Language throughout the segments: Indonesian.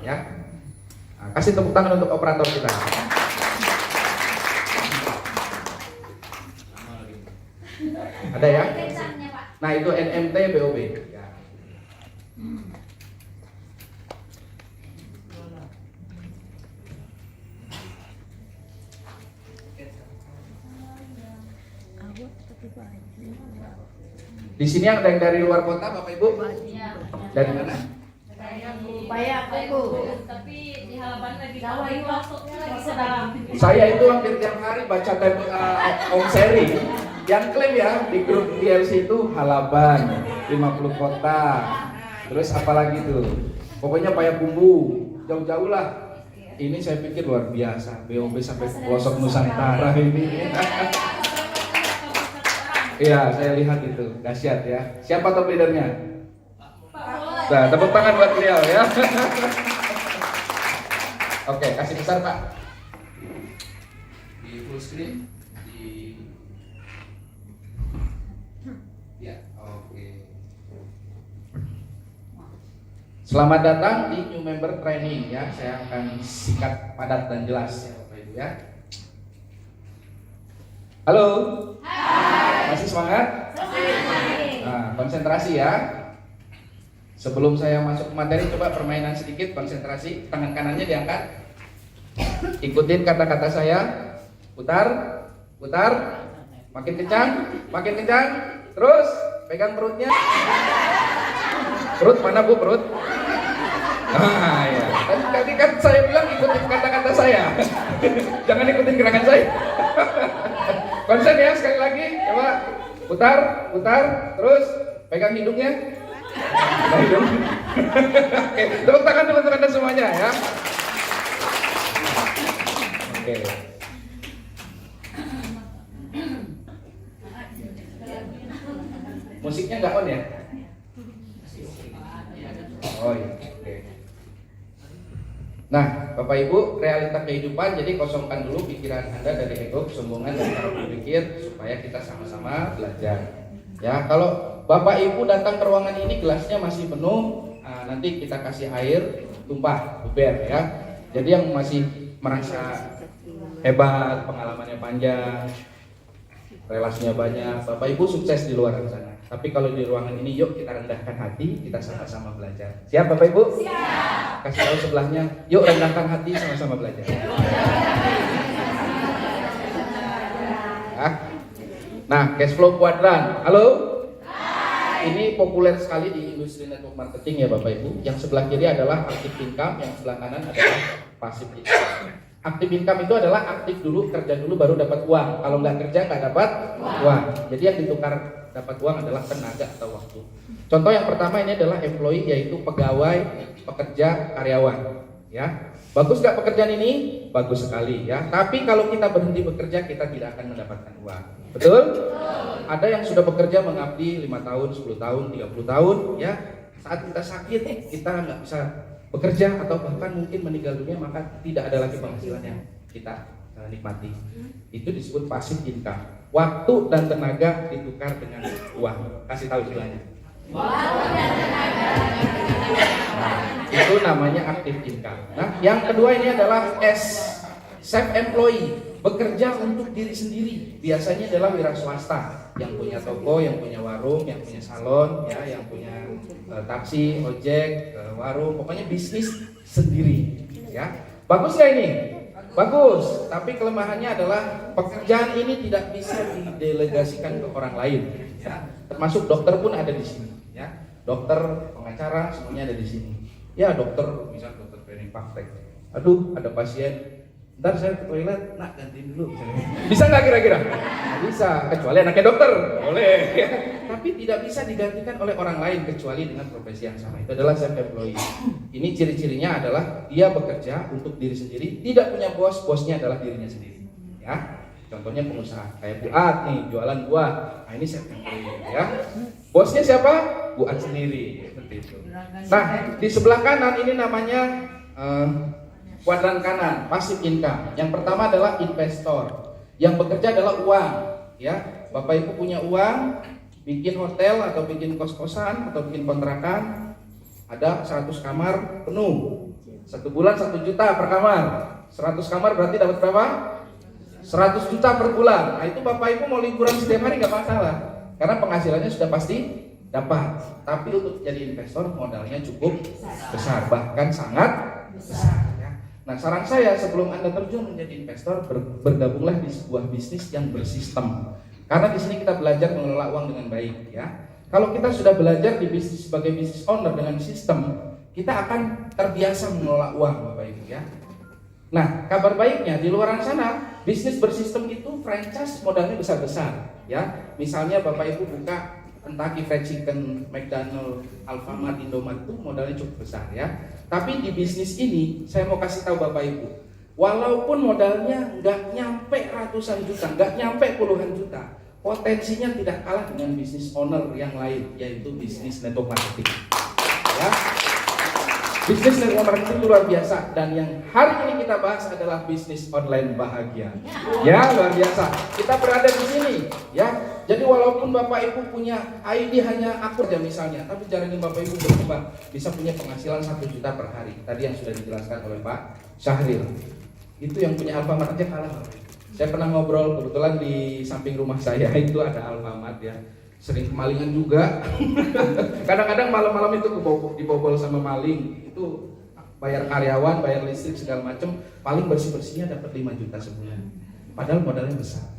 ya. Nah, kasih tepuk tangan untuk operator kita. Ada ya? Nah itu NMT BOB. Ya. Di sini ada yang dari luar kota, Bapak Ibu? Dari mana? Upaya aku. Tapi di halaman lagi masuknya lagi sedang. Saya itu hampir tiap hari baca Om Seri yang klaim ya di grup DLC itu Halaban 50 kota. Terus apalagi tuh? Pokoknya Payakumbu, jauh-jauh lah. Ini saya pikir luar biasa, BOB sampai pelosok Nusantara ini. Iya, saya lihat itu, dahsyat ya. Siapa top leadernya? Nah, tepuk tangan buat beliau ya. Oke, kasih besar Pak. Di full screen. Ya, oke. Selamat datang di New Member Training ya. Saya akan singkat, padat dan jelas ya Bapak Ibu ya. Halo. Hai. Masih semangat? Nah, konsentrasi ya. Sebelum saya masuk ke materi, coba permainan sedikit, konsentrasi. Tangan kanannya diangkat. Ikutin kata-kata saya. Putar, putar. Makin kencang, makin kencang. Terus pegang perutnya. Perut mana Bu, perut? Ah ya. Tadi kan saya bilang ikutin kata-kata saya. Jangan ikutin gerakan saya. Konsen ya, sekali lagi. Coba putar, putar. Terus pegang hidungnya. Pegang hidung. Oke, tepuk tangan dulu untuk Anda semuanya ya. Oke. Musiknya nggak on ya? Oh iya. Oke. Nah, Bapak Ibu, realita kehidupan, jadi kosongkan dulu pikiran Anda dari ego, kesombongan dan cara berpikir supaya kita sama-sama belajar. Ya, kalau Bapak Ibu datang ke ruangan ini gelasnya masih penuh, nanti kita kasih air tumpah, beber ya. Jadi yang masih merasa hebat, pengalamannya panjang, relasinya banyak, Bapak Ibu sukses di luar sana. Tapi kalau di ruangan ini, yuk kita rendahkan hati, kita sama-sama belajar. Siap Bapak Ibu? Siap. Kasih tahu sebelahnya, yuk rendahkan hati, sama-sama belajar. Nah, cash flow kuadran. Halo? Hai. Ini populer sekali di industri network marketing ya Bapak Ibu. Yang sebelah kiri adalah active income, yang sebelah kanan adalah passive income. Aktif income itu adalah aktif dulu, kerja dulu baru dapat uang. Kalau nggak kerja nggak dapat uang. Jadi yang ditukar dapat uang adalah tenaga atau waktu. Contoh yang pertama ini adalah employee, yaitu pegawai, pekerja, karyawan. Ya, bagus nggak pekerjaan ini? Bagus sekali ya. Tapi kalau kita berhenti bekerja, kita tidak akan mendapatkan uang. Betul? Ada yang sudah bekerja mengabdi 5 tahun, 10 tahun, 30 tahun. Ya, saat kita sakit, kita nggak bisa bekerja atau bahkan mungkin meninggal dunia, maka tidak ada lagi penghasilan yang kita nikmati. Itu disebut passive income. Waktu dan tenaga ditukar dengan uang. Kasih tahu istilahnya. Itu namanya active income. Nah, yang kedua ini adalah self employee, bekerja untuk diri sendiri. Biasanya adalah wira swasta yang punya toko, yang punya warung, yang punya salon, ya, yang punya taksi, ojek, warung, pokoknya bisnis sendiri. Ya, bagus nggak ini? Bagus. Tapi kelemahannya adalah pekerjaan ini tidak bisa didelegasikan ke orang lain. Ya, termasuk dokter pun ada di sini. Ya, dokter, pengacara, semuanya ada di sini. Ya, dokter, misal dokter training praktek. Aduh, ada pasien. Ntar saya ke toilet, nak gantiin dulu. Bisa nggak kira-kira? Nggak bisa, kecuali anaknya dokter. Boleh. Tapi tidak bisa digantikan oleh orang lain kecuali dengan profesi yang sama. Itu adalah self employee. Ini ciri-cirinya adalah dia bekerja untuk diri sendiri, tidak punya bos, bosnya adalah dirinya sendiri. Ya, contohnya pengusaha kayak Bu At nih, jualan buah. Nah, ini self employee ya. Bosnya siapa? Bu At sendiri. Seperti itu. Nah, di sebelah kanan ini namanya kuadran kanan, passive income. Yang pertama adalah investor. Yang bekerja adalah uang, ya. Bapak Ibu punya uang, bikin hotel atau bikin kos-kosan atau bikin kontrakan, ada 100 kamar penuh. 1 bulan 1 juta per kamar. 100 kamar berarti dapat berapa? 100 juta per bulan. Nah itu Bapak Ibu mau liburan setiap hari nggak masalah, karena penghasilannya sudah pasti dapat. Tapi untuk jadi investor modalnya cukup besar, bahkan sangat besar. Ya. Nah saran saya sebelum Anda terjun menjadi investor, bergabunglah di sebuah bisnis yang bersistem. Karena di sini kita belajar mengelola uang dengan baik. Ya. Kalau kita sudah belajar di bisnis sebagai bisnis owner dengan sistem, kita akan terbiasa mengelola uang, Bapak Ibu ya. Nah, kabar baiknya di luar sana bisnis bersistem itu franchise modalnya besar-besar ya. Misalnya Bapak Ibu buka Kentucky Fried Chicken, McDonald, Alfamart, Indomaret itu modalnya cukup besar ya. Tapi di bisnis ini saya mau kasih tahu Bapak Ibu, walaupun modalnya nggak nyampe ratusan juta, nggak nyampe puluhan juta, potensinya tidak kalah dengan bisnis owner yang lain, yaitu bisnis network marketing ya. Bisnis network marketing itu luar biasa, dan yang hari ini kita bahas adalah bisnis online bahagia. Ya, luar biasa. Kita berada di sini, ya. Jadi walaupun Bapak Ibu punya ID hanya akun aja misalnya, tapi jalanin Bapak Ibu berkembang, bisa punya penghasilan 1 juta per hari. Tadi yang sudah dijelaskan oleh Pak Syahril. Itu yang punya Alfamart aja kalah. Saya pernah ngobrol kebetulan di samping rumah saya itu ada Alfamart ya. Sering kemalingan juga. Kadang-kadang malam-malam itu dibobol sama maling. Itu bayar karyawan, bayar listrik segala macam, paling bersih-bersihnya dapat 5 juta sebulan. Padahal modalnya besar.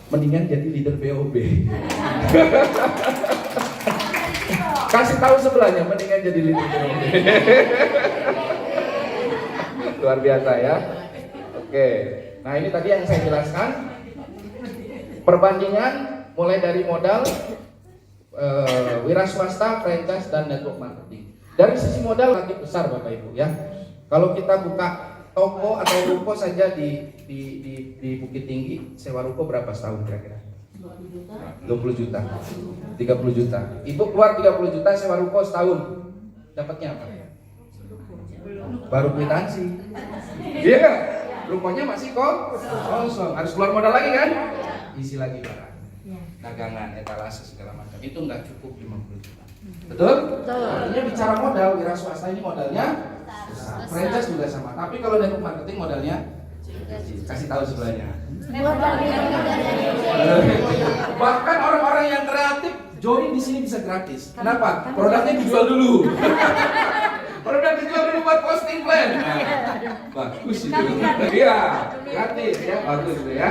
Mendingan jadi leader BOB. Kasih tahu sebelahnya, mendingan jadi leader BOB. Luar biasa ya. Oke. Nah, ini tadi yang saya jelaskan. Perbandingan mulai dari modal wira swasta, franchise, dan network marketing. Dari sisi modal relatif besar Bapak Ibu ya. Kalau kita buka toko atau ruko saja di Bukit Tinggi, sewa ruko berapa setahun kira-kira? 20 juta, 30 juta. Ibu keluar 30 juta sewa ruko setahun, dapatnya apa? Baru kwitansi. Iya kan? Rukonya masih kosong, harus keluar modal lagi kan? Isi lagi barang. Dagangan, etalase segala macam itu nggak cukup 50 juta. Betul? Artinya bicara modal, wira swasta ini modalnya besar. Franchise juga sama. Tapi kalau network marketing modalnya kasih tahu sebelahnya. Bahkan orang-orang yang kreatif join di sini bisa gratis. Kenapa? Produknya dijual dulu. Produk dijual dulu buat posting plan. Bagus itu. Iya, gratis ya, bagus itu ya.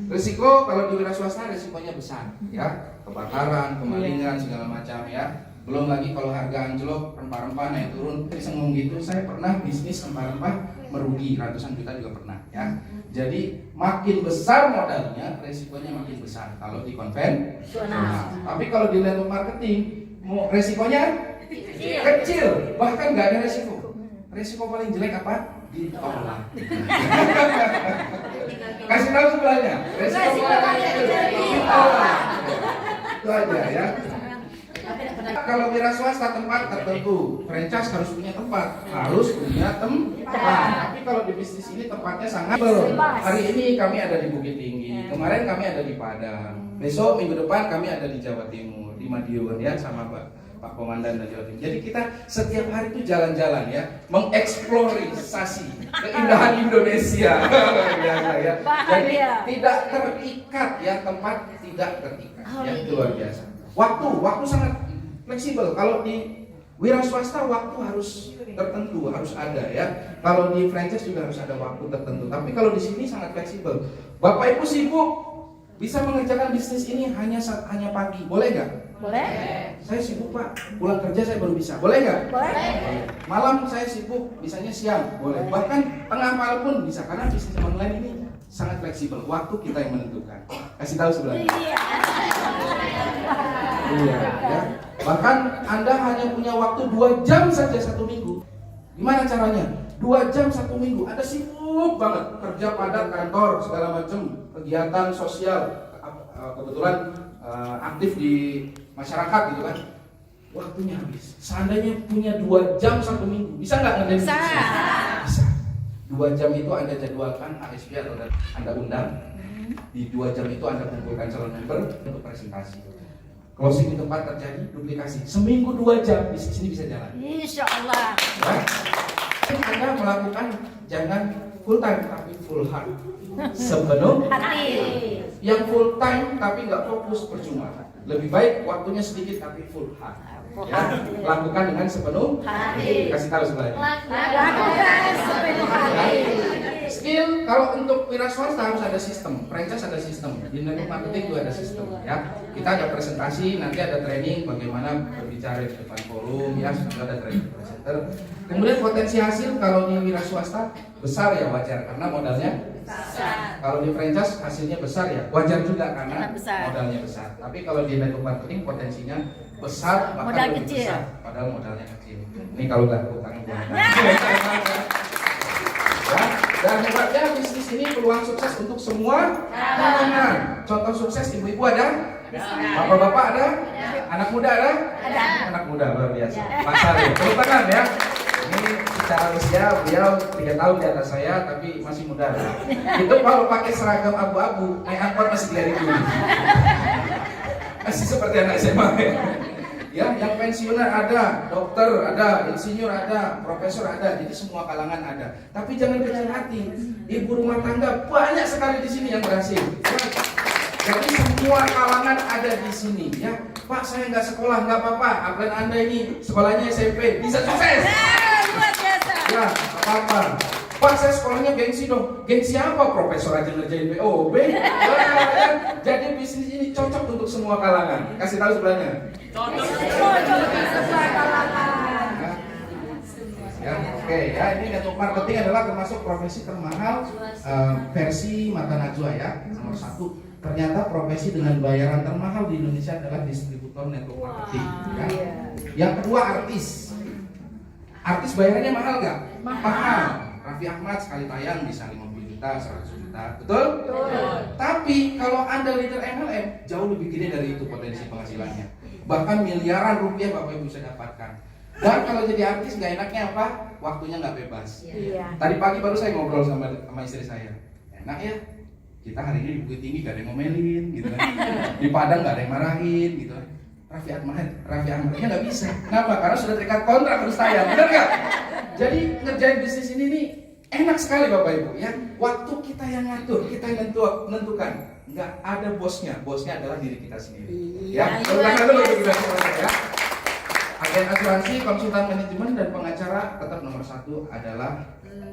Risiko kalau di wira swasta risikonya besar ya. Kebakaran, kemalingan segala macam ya. Belum lagi kalau harga anjlok, rempah-rempah naik turun. Bisa ngomong gitu, saya pernah bisnis rempah-rempah merugi ratusan juta juga pernah ya. Jadi makin besar modalnya, resikonya makin besar kalau di konvensional. Tapi kalau di network marketing, resikonya kecil, bahkan nggak ada resiko. Resiko paling jelek apa? Ditolak. Kasih tahu sebelahnya. Resiko paling kecil ditolak. Itu aja ya. Kalau wira swasta tempat tertentu, franchise harus punya tempat, Tapi kalau di bisnis ini tempatnya sangat Hari ini kami ada di Bukit Tinggi, kemarin kami ada di Padang, besok minggu depan kami ada di Jawa Timur, di Madiun ya sama Pak Komandan dan Jawa Timur. Jadi kita setiap hari itu jalan-jalan ya, mengeksplorasi keindahan Indonesia. Biasa ya. Jadi tidak terikat ya, tempat tidak terikat. Ya, itu luar biasa. Waktu sangat fleksibel. Kalau di wira swasta waktu harus tertentu, harus ada ya. Kalau di franchise juga harus ada waktu tertentu. Tapi kalau di sini sangat fleksibel. Bapak Ibu sibuk bisa mengerjakan bisnis ini hanya pagi, boleh nggak? Boleh. Saya sibuk Pak, pulang kerja saya baru bisa, boleh nggak? Boleh. Malam saya sibuk, bisanya siang, boleh. Bahkan tengah malam pun bisa, karena bisnis online ini sangat fleksibel. Waktu kita yang menentukan. Kasih tahu sebelahnya. Iya, ya. Bahkan Anda hanya punya waktu 2 jam saja 1 minggu. Gimana caranya? 2 jam 1 minggu. Anda sibuk banget, kerja padat, kantor, segala macam, kegiatan sosial, kebetulan aktif di masyarakat gitu kan. Waktunya habis. Seandainya punya 2 jam 1 minggu, bisa nggak ngerjain? Bisa. 2 jam itu Anda jadwalkan ASP atau Anda undang. Di 2 jam itu Anda kumpulkan calon member untuk presentasi. Closing di tempat terjadi, duplikasi. Seminggu 2 jam, bisnis ini bisa jalan. Insya Allah. Ya. mungkin Anda melakukan jangan full time tapi full heart. Sepenuh Hati. yang full time tapi nggak fokus percuma. Lebih baik waktunya sedikit tapi full heart. Ya, lakukan dengan sepenuh Hati. kasih tahu sebenarnya. Lakukan sepenuh hati. Skill kalau untuk wira swasta harus ada sistem, franchise ada sistem, di network marketing juga ada sistem. Ya, kita ada presentasi, nanti ada training bagaimana berbicara di depan forum, ya, sudah ada training presenter. Kemudian potensi hasil kalau di wira swasta besar ya wajar karena modalnya besar. Kalau di franchise hasilnya besar ya wajar juga karena modalnya besar. Tapi kalau di network marketing potensinya besar bahkan Modal lebih kecil. besar, padahal modalnya kecil. Ini kalau nggak utang buang. Ya, dan hebatnya bisnis ini peluang sukses untuk semua kalangan. Contoh sukses ibu-ibu ada, bapak-bapak ada, anak muda ada, anak muda luar biasa. Pak Sari, tepuk tangan ya. Ini secara usia beliau 3 tahun di atas saya, tapi masih muda. Itu kalau pakai seragam abu-abu, naik angkot masih kelihatan dulu. Masih seperti anak SMA. Ya, yang pensiunan ada, dokter ada, insinyur ada, profesor ada, jadi semua kalangan ada. Tapi jangan kecil hati, ibu rumah tangga banyak sekali di sini yang berhasil. Ya. Jadi semua kalangan ada di sini. Ya, Pak saya nggak sekolah nggak apa-apa, apalagi Anda ini sekolahnya SMP bisa sukses. Luar biasa. Ya, apa-apa. Pak saya sekolahnya gengsi dong. Gengsi apa? Profesor aja ngerjain BOB. Ya, jadi bisnis ini cocok untuk semua kalangan. Kasih tahu sebelahnya. Ya, oke ya, ini network marketing adalah termasuk profesi termahal versi Mata Najwa ya, nomor 1. Ternyata profesi dengan bayaran termahal di Indonesia adalah distributor network marketing. Ya. Yang kedua artis. Artis bayarannya mahal nggak? Mahal. Raffi Ahmad sekali tayang bisa 50 juta, 100 juta, betul? Betul. Tapi kalau Anda leader MLM jauh lebih gede dari itu potensi penghasilannya. Bahkan miliaran rupiah Bapak Ibu bisa dapatkan. Dan kalau jadi artis nggak enaknya apa? Waktunya nggak bebas. Iya. Tadi pagi baru saya ngobrol sama istri saya. Enak ya? Kita hari ini di Bukit Tinggi gak ada yang ngomelin gitu kan. Di Padang gak ada yang marahin gitu kan. Raffi Ahmadnya nggak bisa. Kenapa? Karena sudah terikat kontrak harus tayang, benar nggak? Jadi ngerjain bisnis ini nih enak sekali Bapak Ibu ya. Waktu kita yang ngatur, kita yang menentukan. Nggak ada bosnya adalah diri kita sendiri. Ya, ulangan dulu untuk kita semuanya ya. Agen asuransi, konsultan manajemen dan pengacara tetap nomor 1 adalah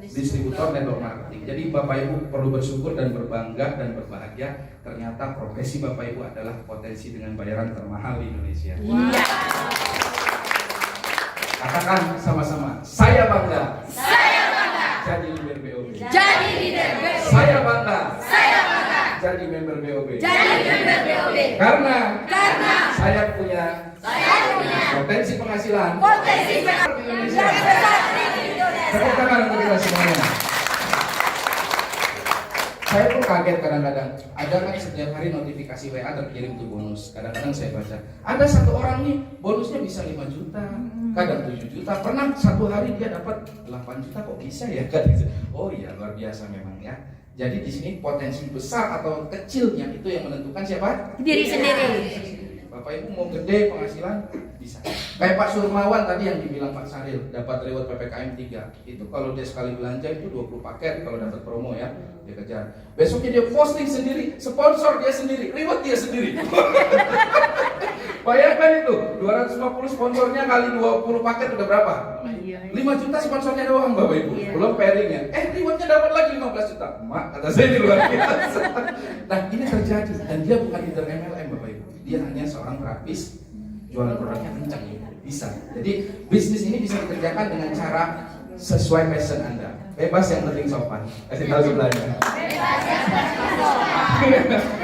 distributor network marketing. Jadi Bapak Ibu perlu bersyukur dan berbangga dan berbahagia. Ternyata profesi Bapak Ibu adalah potensi dengan bayaran termahal di Indonesia. Iya. Katakan sama-sama, saya bangga. Saya bangga. Jadi leader BOB. Jadi leader BOB. Saya bangga. Saya bangga. Jadi member BOB. Jadi member BOB. Karena saya punya punya potensi penghasilan potensi di Indonesia. yang besar di Indonesia. Tepuk tangan untuk kita semuanya. Saya pun kaget kadang-kadang. Ada kan setiap hari notifikasi WA terkirim tuh bonus. Kadang-kadang saya baca. Ada satu orang nih bonusnya bisa 5 juta, kadang 7 juta. Pernah satu hari dia dapat 8 juta kok bisa ya? Oh iya luar biasa memang ya. Jadi di sini potensi besar atau kecilnya itu yang menentukan siapa? Diri sendiri. Bapak Ibu mau gede penghasilan bisa. Kayak Pak Surmawan tadi yang dibilang Pak Saril dapat reward PPKM 3. Itu kalau dia sekali belanja itu 20 paket kalau dapat promo ya, dia kejar. Besoknya dia posting sendiri, sponsor dia sendiri, reward dia sendiri. Bayangkan itu, 250 sponsornya kali 20 paket udah berapa? 5 juta sponsornya doang Bapak Ibu, belum pairingnya. Rewardnya dapat lagi 15 juta. Mak, kata saya ini luar biasa. Nah ini terjadi dan dia bukan leader MLM Bapak Ibu. Dia hanya seorang terapis, jualan produknya kencang bisa. Jadi bisnis ini bisa dikerjakan dengan cara sesuai passion Anda. Bebas yang penting sopan. Kasih tahu sebelahnya. Bebas yang penting sopan.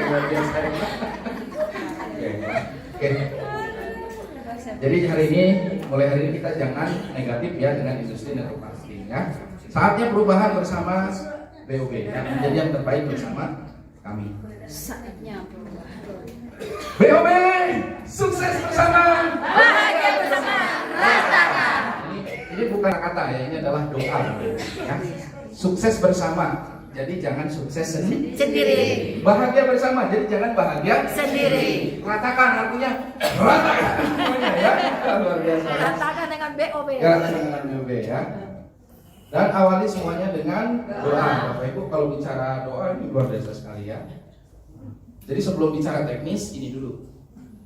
Luar biasa. Oke. Jadi mulai hari ini kita jangan negatif ya dengan industri network marketing ya. Saatnya perubahan bersama BOB ya, menjadi yang terbaik bersama kami. Saatnya perubahan. BOB sukses bersama, Bahagia bersama, rasakan. Ini bukan kata ya, ini adalah doa ya. Sukses bersama. Jadi jangan sukses Sendiri. Bahagia bersama. Jadi jangan bahagia Sendiri. Ratakan artinya ratakan semuanya ya. Luar biasa. Ratakan dengan BOB. Ya, dengan BOB ya. Dan awali semuanya dengan doa. Bapak Ibu, kalau bicara doa ini luar biasa sekali ya. Jadi sebelum bicara teknis, ini dulu.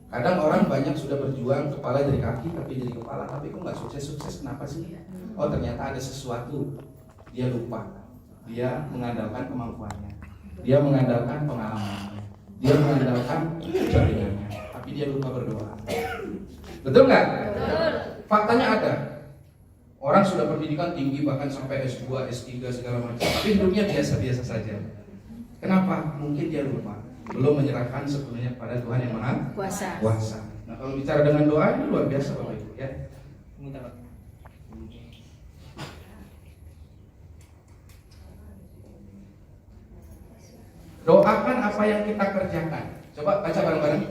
Kadang orang banyak sudah berjuang kepala dari kaki, kaki dari kepala, tapi kok nggak sukses-sukses, kenapa sih? Oh ternyata ada sesuatu. Dia lupa. Dia mengandalkan kemampuannya. Dia mengandalkan pengalamannya. Dia mengandalkan jaringannya. Tapi dia lupa berdoa. Betul nggak? Betul. Faktanya ada. Orang sudah pendidikan tinggi bahkan sampai S2, S3 segala macam, tapi hidupnya biasa-biasa saja. Kenapa? Mungkin dia lupa, belum menyerahkan sepenuhnya pada Tuhan yang Maha Kuasa. Nah, kalau bicara dengan doa ini luar biasa Bapak Ibu ya. Doakan apa yang kita kerjakan. Coba baca bareng-bareng.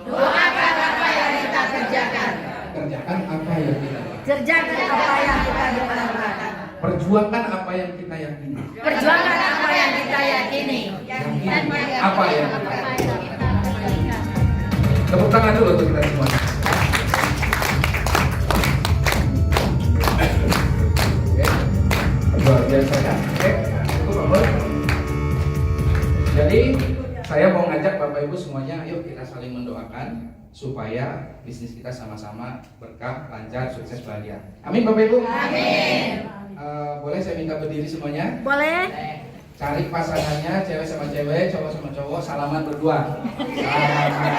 Doakan apa yang kita kerjakan. Kerjakan apa yang kita lakukan. Kerjakan apa yang kita lakukan. Perjuangkan apa yang kita yakini. Perjuangkan apa yang kita yakini. Yakini apa yang kita yakini. Tepuk tangan dulu untuk kita semua. Oke, luar biasa ya. Oke, itu Bapak. Jadi saya mau ngajak Bapak Ibu semuanya, yuk kita saling mendoakan supaya bisnis kita sama-sama berkah, lancar, sukses, bahagia. Amin Bapak Ibu. Amin. Boleh saya minta berdiri semuanya? Boleh. Cari pasangannya, cewek sama cewek, cowok sama cowok, salaman berdua. Salaman.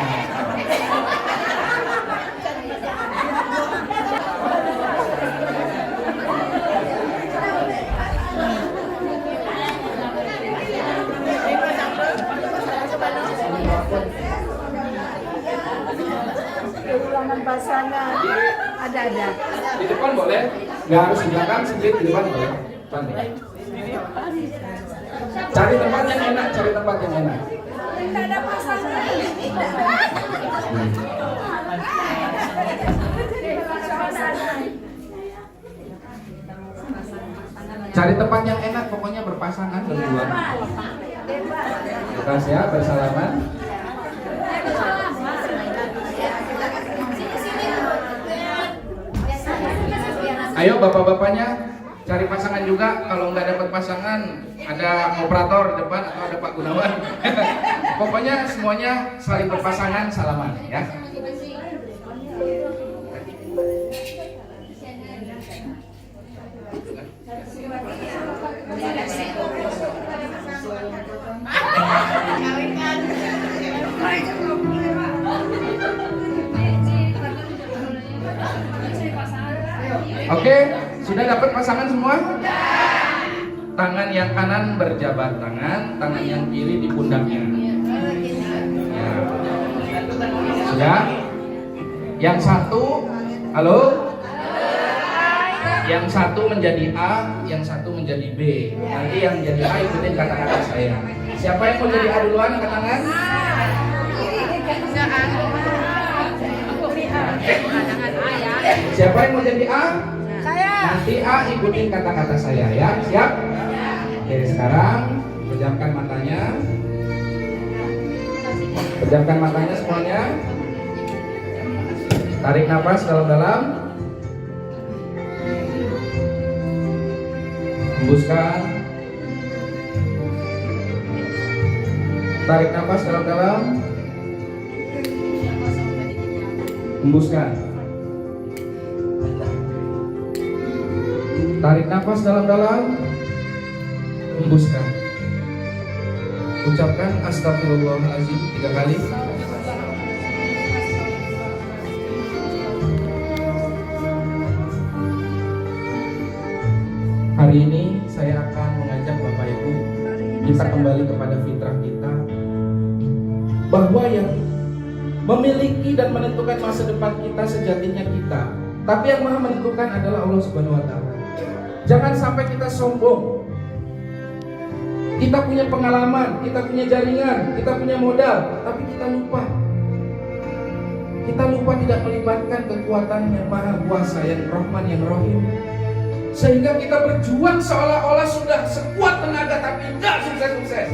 Keulangan pasangan. Ada. Di depan boleh, nggak harus di belakang, sedikit di depan boleh. Cantik. Cari tempat yang enak, cari tempat yang enak. Tidak ada pasangan. Cari tempat yang enak, pokoknya berpasangan berdua. Kita siap bersalaman. Ayo bapak-bapaknya cari pasangan juga. Kalau nggak dapat pasangan, ada operator di depan atau ada Pak Gunawan. Pokoknya semuanya saling berpasangan, salaman ya. Oke, sudah dapat pasangan semua? Tangan yang kanan berjabat tangan, tangan yang kiri di pundaknya. Ya. Sudah? Yang satu, halo? Yang satu menjadi A, yang satu menjadi B. Nanti yang jadi A ikutin kata-kata saya. Siapa yang mau jadi A duluan, angkat tangan? Siapa yang mau jadi A? Saya. Nanti A ikutin kata-kata saya ya. Siap? Oke, sekarang pejamkan matanya. Pejamkan matanya semuanya. Tarik nafas dalam-dalam. Hembuskan. Tarik nafas dalam-dalam. Hembuskan. Tarik nafas dalam-dalam. Hembuskan. Ucapkan astagfirullahaladzim 3 kali. Hari ini saya akan mengajak Bapak Ibu kita kembali kepada fitrah kita, bahwa yang memiliki dan menentukan masa depan kita sejatinya kita, tapi yang Maha menentukan adalah Allah Subhanahu wa Ta'ala. Jangan sampai kita sombong. Kita punya pengalaman, kita punya jaringan, kita punya modal, tapi kita lupa. Kita lupa tidak melibatkan kekuatan yang Maha Kuasa, yang Rahman, yang Rahim. Sehingga kita berjuang seolah-olah sudah sekuat tenaga, tapi tidak sukses-sukses.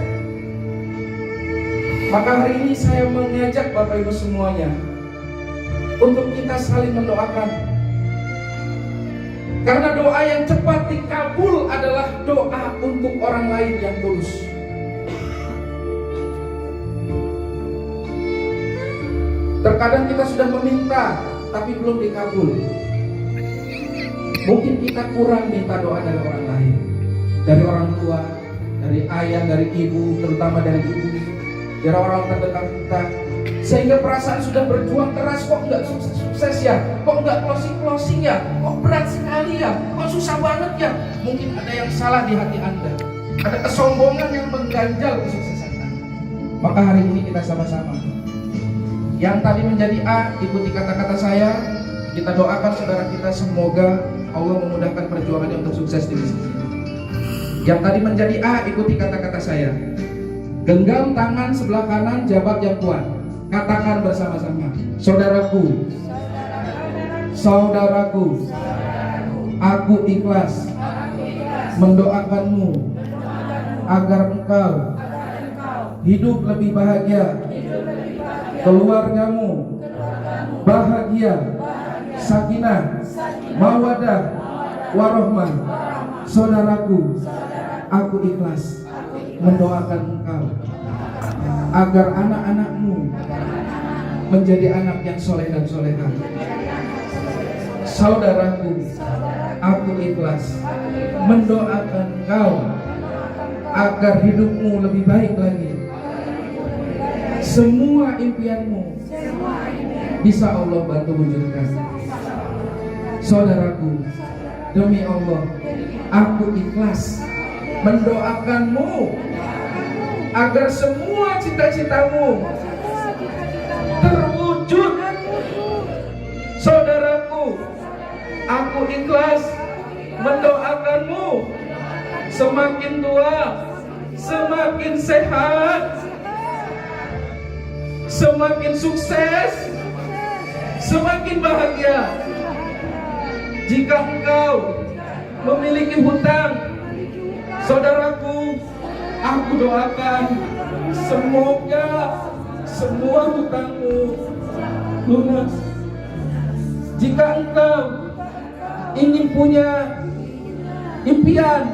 Maka hari ini saya mengajak Bapak Ibu semuanya untuk kita saling mendoakan. Karena doa yang cepat dikabul adalah doa untuk orang lain yang tulus. Terkadang kita sudah meminta tapi belum dikabul. Mungkin kita kurang minta doa dari orang lain, dari orang tua, dari ayah, dari ibu, terutama dari ibu, dari orang terdekat kita, sehingga perasaan sudah berjuang keras kok nggak sukses ya, kok nggak closing ya, kok berat sekali ya, kok susah banget ya. Mungkin ada yang salah di hati Anda, ada kesombongan yang mengganjal kesuksesan Anda. Maka hari ini kita sama-sama, yang tadi menjadi A, ikuti kata-kata saya. Kita doakan saudara kita, semoga Allah memudahkan perjuangannya untuk sukses di bisnis ini. Yang tadi menjadi A, ikuti kata-kata saya. Genggam tangan sebelah kanan, jabat yang kuat. Katakan bersama-sama, saudaraku, saudaraku, aku ikhlas mendoakanmu agar engkau hidup lebih bahagia, keluargamu bahagia, sakinah, mawadah, warohmah. Saudaraku, aku ikhlas mendoakan engkau agar anak-anakmu menjadi anak yang soleh dan solehah. Saudaraku, aku ikhlas mendoakan engkau agar hidupmu lebih baik lagi. Semua impianmu bisa Allah bantu wujudkan. Saudaraku, demi Allah, aku ikhlas mendoakanmu agar semua cita-citamu terwujud. Saudaraku, aku ikhlas mendoakanmu semakin tua, semakin sehat, semakin sukses, semakin bahagia. Jika engkau memiliki hutang, saudaraku, aku doakan semoga semua hutangmu lunas. Jika engkau ingin punya impian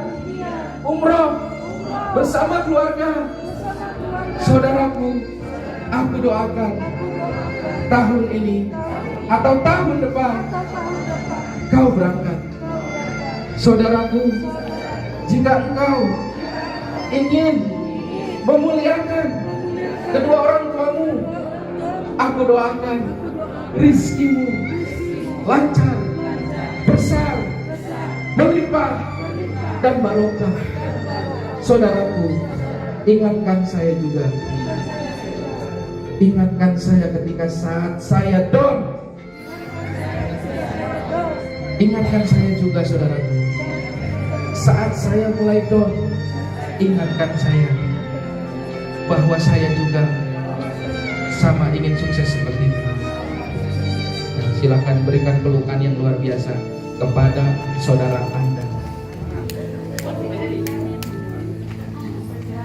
umroh bersama keluarga, saudaraku, aku doakan tahun ini atau tahun depan kau berangkat. Saudaraku, jika engkau ingin memuliakan kedua orang tuamu, aku doakan rizkimu lancar, besar, berlimpah, dan barokah. Saudaraku, ingatkan saya juga. Ingatkan saya ketika saat saya down. Ingatkan saya juga, saudaraku, saat saya mulai down. Ingatkan saya bahwa saya juga sama ingin sukses seperti itu. Silahkan berikan pelukan yang luar biasa kepada saudara Anda.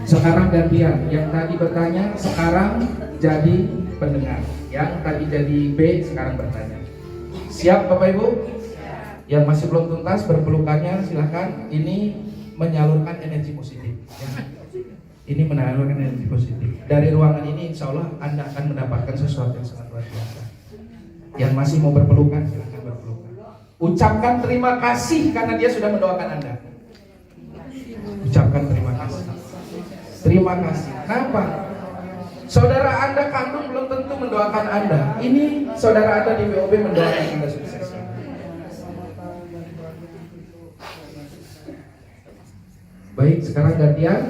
Sekarang gantian, yang tadi bertanya sekarang jadi pendengar, yang tadi jadi B sekarang bertanya. Siap Bapak Ibu? Yang masih belum tuntas berpelukannya silahkan. Ini menyalurkan energi positif ya. Ini menyalurkan energi positif. Dari ruangan ini insya Allah Anda akan mendapatkan sesuatu yang sangat luar biasa. Yang masih mau berpelukan silahkan berpelukan. Ucapkan terima kasih karena dia sudah mendoakan Anda. Ucapkan terima kasih. Terima kasih. Kenapa? Saudara Anda kandung belum tentu mendoakan Anda. Ini saudara Anda di BOB mendoakan Anda sukses. Baik, sekarang gantian.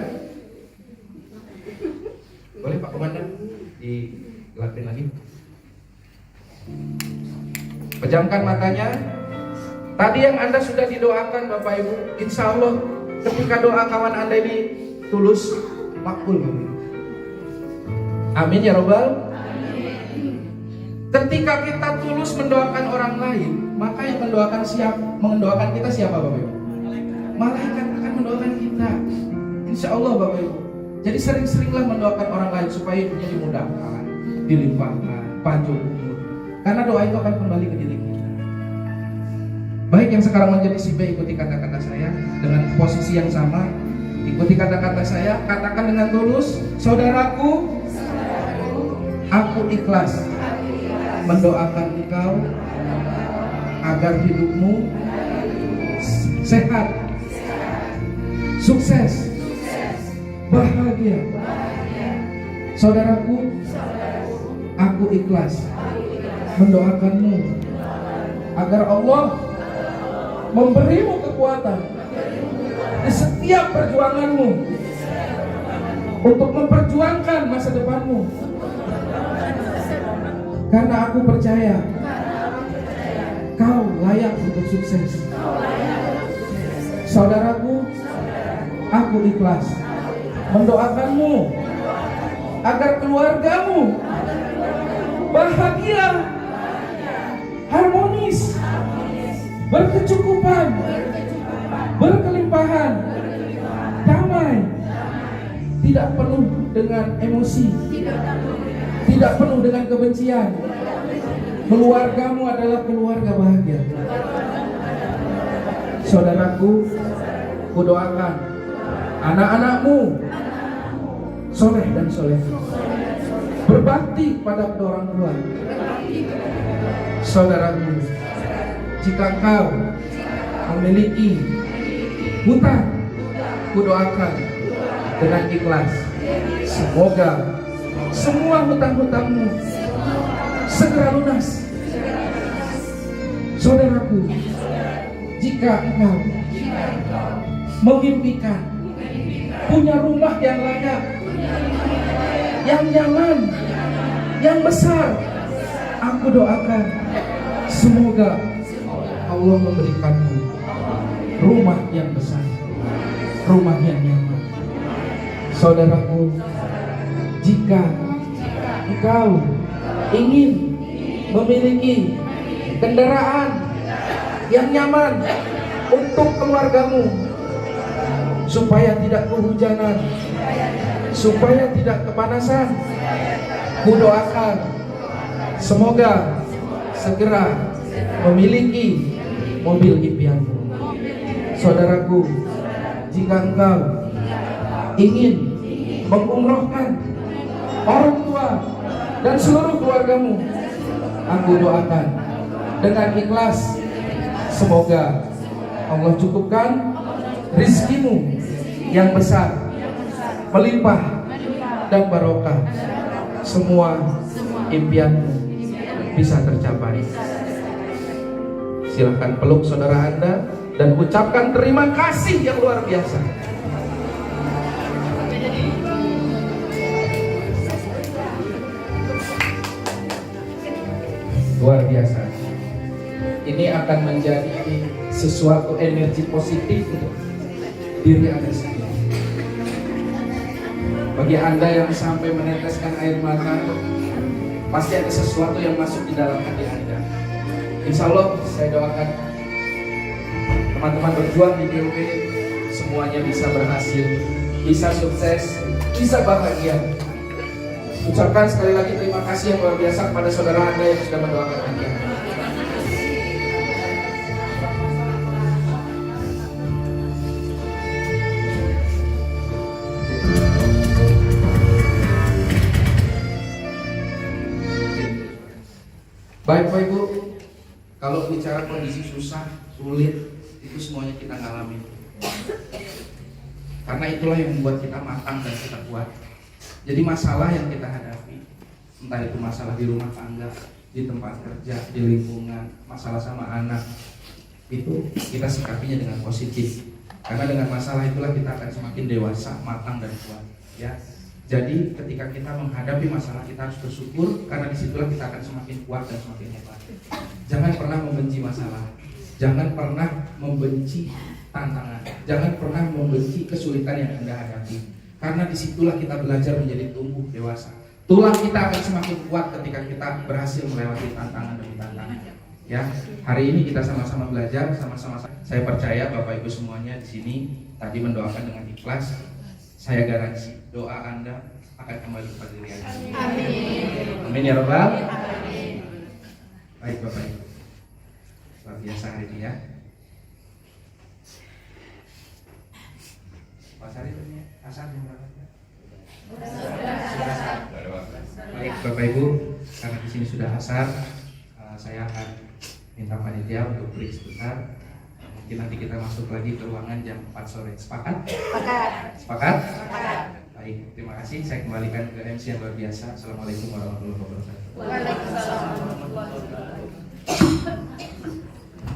Boleh Pak Komandan dilatih lagi. Pejamkan matanya. Tadi yang Anda sudah didoakan Bapak Ibu, insya Allah ketika doa kawan Anda ini tulus, makbul. Amin ya Robbal. Ketika kita tulus mendoakan orang lain, maka yang mendoakan kita siapa Bapak Ibu? Malaikat akan mendoakan kita. Insya Allah Bapak Ibu. Jadi sering-seringlah mendoakan orang lain supaya hidupnya dimudahkan, dilimpahkan, panjang umur. Karena doa itu akan kembali ke diri kita. Baik yang sekarang menjadi si B, ikuti kata-kata saya dengan posisi yang sama. Ikuti kata-kata saya, katakan dengan tulus, saudaraku, aku ikhlas mendoakan engkau agar hidupmu sehat, sukses, bahagia. Saudaraku, aku ikhlas mendoakanmu agar Allah memberimu kekuatan di setiap perjuanganmu untuk memperjuangkan masa depanmu. Karena aku percaya kau layak untuk sukses. Saudaraku, aku ikhlas mendoakanmu agar keluargamu bahagia, harmonis, berkecukupan, berkelimpahan, damai, tidak penuh dengan emosi, tidak penuh dengan kebencian. Keluargamu adalah keluarga bahagia. Saudaraku, kudoakan anak-anakmu soleh dan solehah, berbakti pada kedua orang tua. Saudaraku, jika kau memiliki hutang, kudoakan dengan ikhlas, semoga semua hutang-hutangmu segera lunas. Saudaraku, jika engkau memimpikan punya rumah yang layak, yang nyaman, yang besar, aku doakan semoga Allah memberikanmu rumah yang besar, rumah yang nyaman. Saudaraku, jika engkau ingin memiliki kendaraan yang nyaman untuk keluargamu, supaya tidak kehujanan, supaya tidak kepanasan, kudoakan semoga segera memiliki mobil impianmu. Saudaraku, jika engkau ingin mengumrohkan orang tua dan seluruh keluargamu, aku doakan dengan ikhlas, semoga Allah cukupkan rizkimu yang besar, melimpah dan barokah. Semua impianmu bisa tercapai. Silahkan peluk saudara Anda dan ucapkan terima kasih yang luar biasa. Luar biasa. Ini akan menjadi sesuatu energi positif untuk diri Anda sendiri. Bagi Anda yang sampai meneteskan air mata, pasti ada sesuatu yang masuk di dalam hati Anda. Insya Allah saya doakan teman-teman berjuang di DOB semuanya bisa berhasil, bisa sukses, bisa bahagia. Ucapkan sekali lagi terima kasih yang luar biasa kepada saudara Anda yang sudah mendoakan Anda. Baik Bapak Ibu, kalau bicara kondisi susah, sulit, itu semuanya kita ngalamin. Karena itulah yang membuat kita matang dan kita kuat. Jadi masalah yang kita hadapi, entah itu masalah di rumah tangga, di tempat kerja, di lingkungan, masalah sama anak, itu kita sikapinya dengan positif. Karena dengan masalah itulah kita akan semakin dewasa, matang dan kuat. Ya. Jadi ketika kita menghadapi masalah, kita harus bersyukur, karena disitulah kita akan semakin kuat dan semakin hebat. Jangan pernah membenci masalah, jangan pernah membenci tantangan, jangan pernah membenci kesulitan yang Anda hadapi. Karena disitulah kita belajar menjadi tumbuh dewasa. Tulang kita akan semakin kuat ketika kita berhasil melewati tantangan demi tantangan. Ya, hari ini kita sama-sama belajar, sama-sama. Saya percaya Bapak Ibu semuanya di sini tadi mendoakan dengan ikhlas. Saya garansi doa Anda akan kembali kepada diri Anda. Amin. Amin ya Rabbal. Baik Bapak Ibu, luar biasa hari ini ya. Asal yang berangkat? Sudah. Baik Bapak Ibu, karena di sini sudah asar, saya akan minta panitia untuk break sebentar. Mungkin nanti kita masuk lagi ke ruangan jam 4 sore. Sepakat? Sepakat? Baik, terima kasih. Saya kembalikan ke MC yang luar biasa. Assalamualaikum warahmatullahi wabarakatuh. Waalaikumsalam.